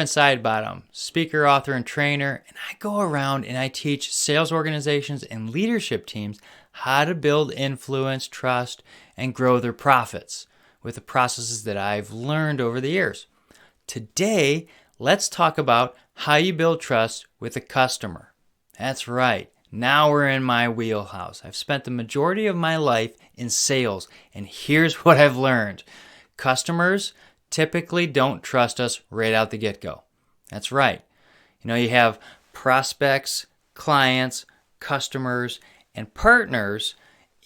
Kevin Sidebottom, speaker, author, and trainer, and I go around and I teach sales organizations and leadership teams how to build influence, trust, and grow their profits with the processes that I've learned over the years. Today, let's talk about how you build trust with a customer. That's right. Now we're in my wheelhouse. I've spent the majority of my life in sales, and here's what I've learned. Customers typically don't trust us right out the get-go. That's right. You have prospects, clients, customers, and partners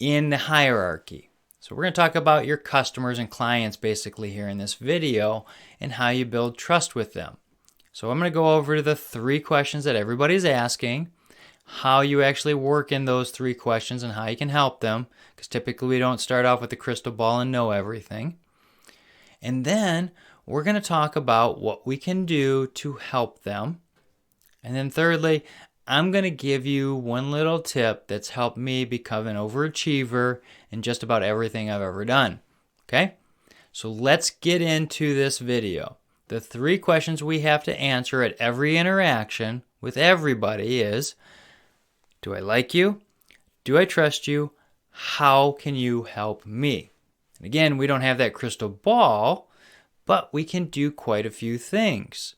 in the hierarchy. So we're going to talk about your customers and clients basically here in this video and how you build trust with them. So I'm going to go over to the 3 questions that everybody's asking, how you actually work in those 3 questions and how you can help them, because typically we don't start off with a crystal ball and know everything. And then we're going to talk about what we can do to help them. And then thirdly, I'm going to give you one little tip that's helped me become an overachiever in just about everything I've ever done. Okay? So let's get into this video. The 3 questions we have to answer at every interaction with everybody is, do I like you? Do I trust you? How can you help me? And again, we don't have that crystal ball, but we can do quite a few things.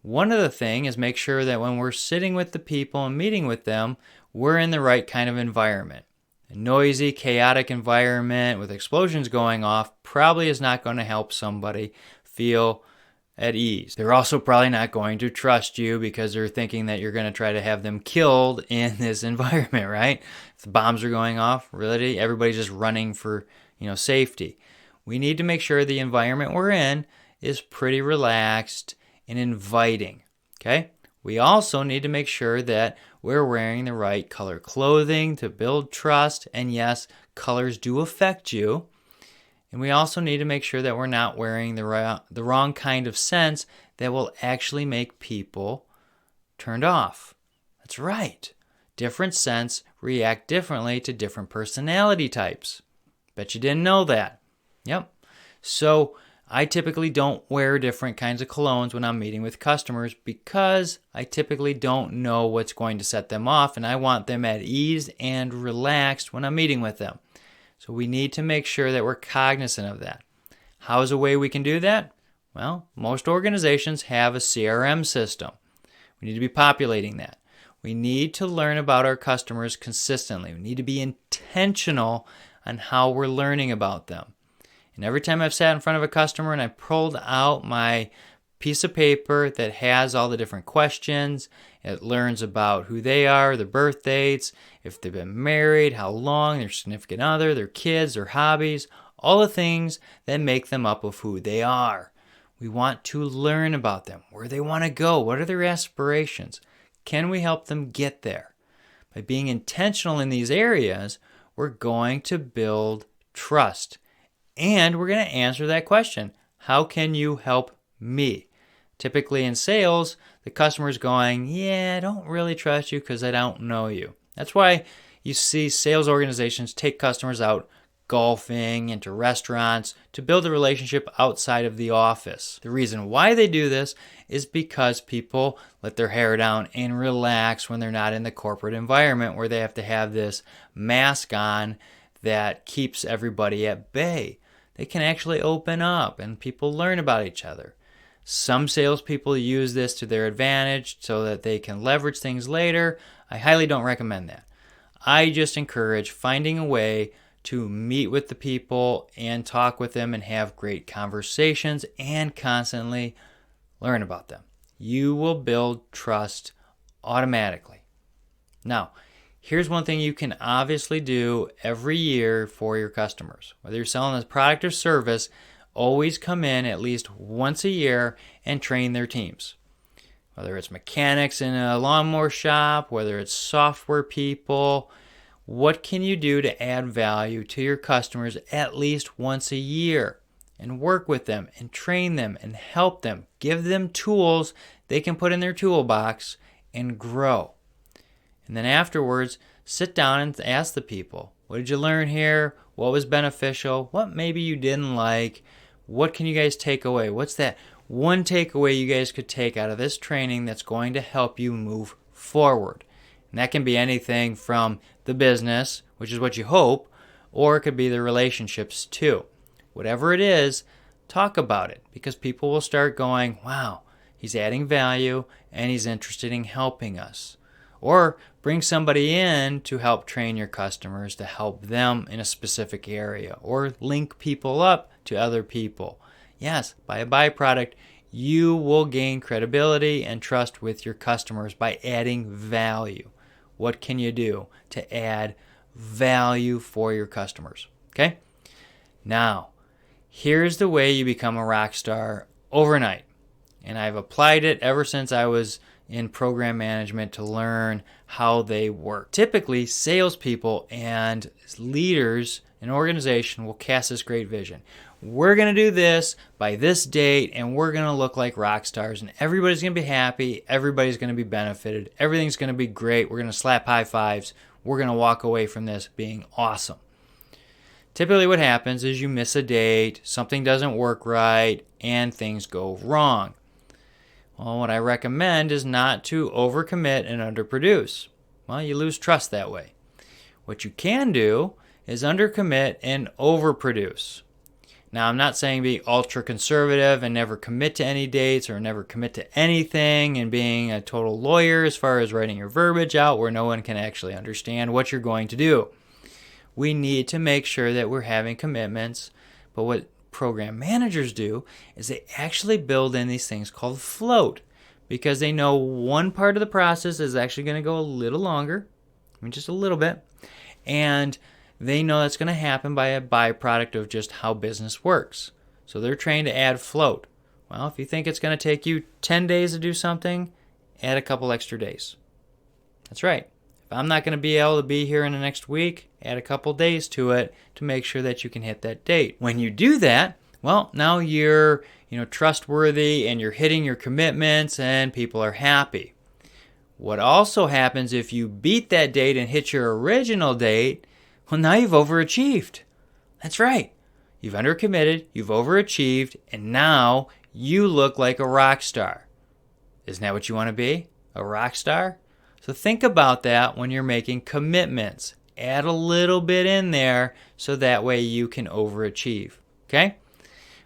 One of the things is make sure that when we're sitting with the people and meeting with them, we're in the right kind of environment. A noisy, chaotic environment with explosions going off probably is not going to help somebody feel at ease. They're also probably not going to trust you because they're thinking that you're going to try to have them killed in this environment, right? If the bombs are going off, really, everybody's just running for safety. We need to make sure the environment we're in is pretty relaxed and inviting, okay? We also need to make sure that we're wearing the right color clothing to build trust, and yes, colors do affect you. And we also need to make sure that we're not wearing the wrong kind of scents that will actually make people turned off. That's right. Different scents react differently to different personality types. Bet you didn't know that. Yep. So I typically don't wear different kinds of colognes when I'm meeting with customers because I typically don't know what's going to set them off, and I want them at ease and relaxed when I'm meeting with them. So we need to make sure that we're cognizant of that. How is a way we can do that? Well, most organizations have a CRM system. We need to be populating that. We need to learn about our customers consistently. We need to be intentional on how we're learning about them. And every time I've sat in front of a customer and I pulled out my piece of paper that has all the different questions, it learns about who they are, their birth dates, if they've been married, how long, their significant other, their kids, their hobbies, all the things that make them up of who they are. We want to learn about them, where they want to go, what are their aspirations. Can we help them get there? By being intentional in these areas, we're going to build trust. And we're going to answer that question. How can you help me? Typically in sales, the customer's going, I don't really trust you because I don't know you. That's why you see sales organizations take customers out golfing, into restaurants, to build a relationship outside of the office. The reason why they do this is because people let their hair down and relax when they're not in the corporate environment where they have to have this mask on that keeps everybody at bay. They can actually open up and people learn about each other. Some salespeople use this to their advantage so that they can leverage things later. I highly don't recommend that. I just encourage finding a way to meet with the people and talk with them and have great conversations and constantly learn about them. You will build trust automatically. Now, here's one thing you can obviously do every year for your customers. Whether you're selling a product or service, always come in at least once a year and train their teams. Whether it's mechanics in a lawnmower shop, whether it's software people, what can you do to add value to your customers at least once a year? And work with them and train them and help them. Give them tools they can put in their toolbox and grow. And then afterwards, sit down and ask the people, what did you learn here? What was beneficial? What maybe you didn't like? What can you guys take away? What's that one takeaway you guys could take out of this training that's going to help you move forward. And that can be anything from the business, which is what you hope, or it could be the relationships too. Whatever it is, talk about it, because people will start going, wow, he's adding value and he's interested in helping us. Or bring somebody in to help train your customers to help them in a specific area, or link people up to other people. Yes, by a byproduct, you will gain credibility and trust with your customers by adding value. What can you do to add value for your customers? Okay? Now, here's the way you become a rock star overnight. And I've applied it ever since I was in program management to learn how they work. Typically, salespeople and leaders in an organization will cast this great vision. We're going to do this by this date, and we're going to look like rock stars, and everybody's going to be happy, everybody's going to be benefited, everything's going to be great, we're going to slap high fives, we're going to walk away from this being awesome. Typically what happens is you miss a date, something doesn't work right, and things go wrong. Well, what I recommend is not to overcommit and underproduce. Well, you lose trust that way. What you can do is undercommit and overproduce. Now, I'm not saying be ultra conservative and never commit to any dates or never commit to anything and being a total lawyer as far as writing your verbiage out where no one can actually understand what you're going to do. We need to make sure that we're having commitments, but what program managers do is they actually build in these things called float, because they know one part of the process is actually going to go a little longer, just a little bit, and they know that's going to happen by a byproduct of just how business works. So they're trained to add float. Well, if you think it's going to take you 10 days to do something, add a couple extra days. That's right. If I'm not going to be able to be here in the next week, add a couple days to it to make sure that you can hit that date. When you do that, well, now you're trustworthy and you're hitting your commitments and people are happy. What also happens if you beat that date and hit your original date, well, now you've overachieved. That's right. You've undercommitted, you've overachieved, and now you look like a rock star. Isn't that what you want to be? A rock star? So think about that when you're making commitments. Add a little bit in there so that way you can overachieve. Okay?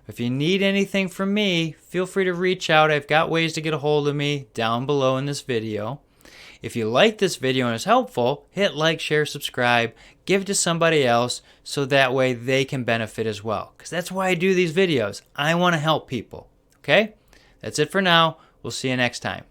If you need anything from me, feel free to reach out. I've got ways to get a hold of me down below in this video. If you like this video and it's helpful, hit like, share, subscribe, give it to somebody else so that way they can benefit as well. Because that's why I do these videos. I want to help people. Okay? That's it for now. We'll see you next time.